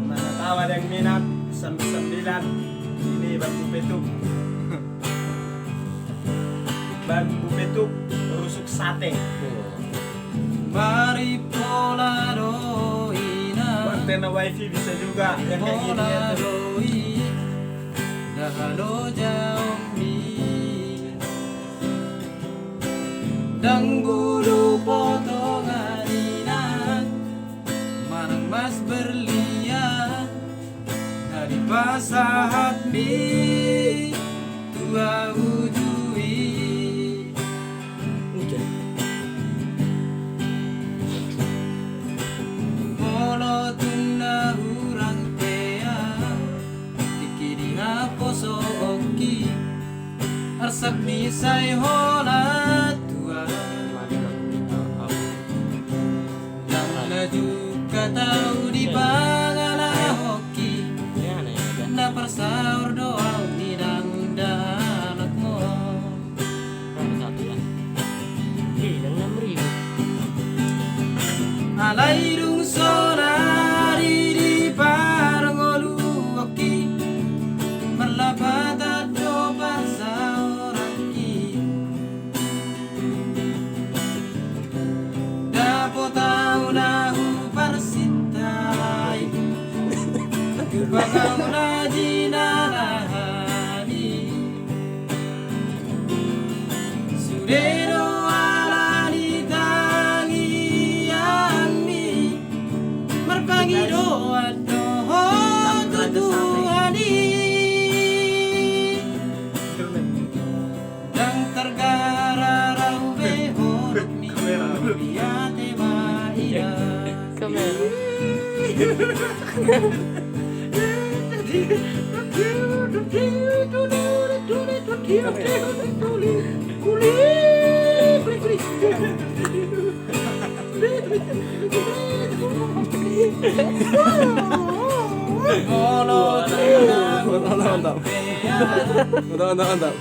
Mana tahu ada yang minat 9 ini bambu petuk. Bambu petuk rusuk sate. Mari Polaroid Antena wifi bisa juga yang kayak gini ya. Polaroid Dahalo jauh mi Dang bulu potongan inan Manang mas berlian Dari pasahat mi Tua ujui Molo tuna hurang tea Dikiri na poso oki Arsak misay hola tua Yang laju katau di pangala hoki Na persaur doang nidang dalat mo Alay dung sonari di parangolu oki Merlapata do pasauraki Dapo tau nahu parsitai Bagaw na dinarahani Sudero alani tangi angni Merpangiro adoho tutuhani Dang tergara raube horok mi Biate maida Mantap.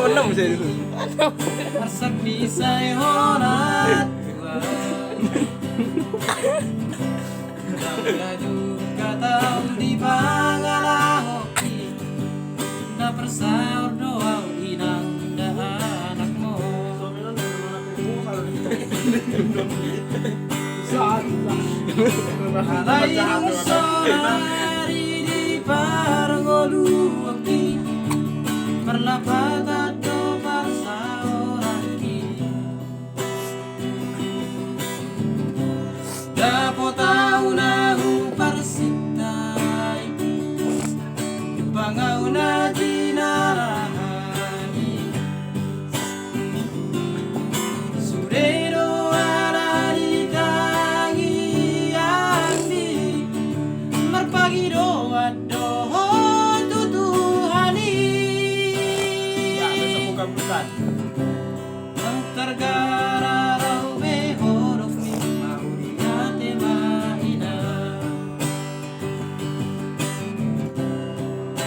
Enam saya itu. Arsak misay horat Laju katau di pangalahoki Na persaur doang inang da anak mo Alay yung sonari di parangolu oki Perlapata do parsauraki Dapo tau nahu parsitai Bangau na dinarahani Sudero alani tangi andi Merpagiro adoho tutuhani Ya, besok bukan. Ang tergara raube horof ni Mauriate maina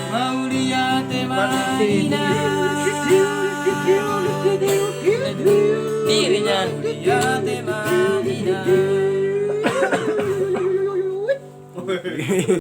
Mauriate maina Dirinya Mauriate maina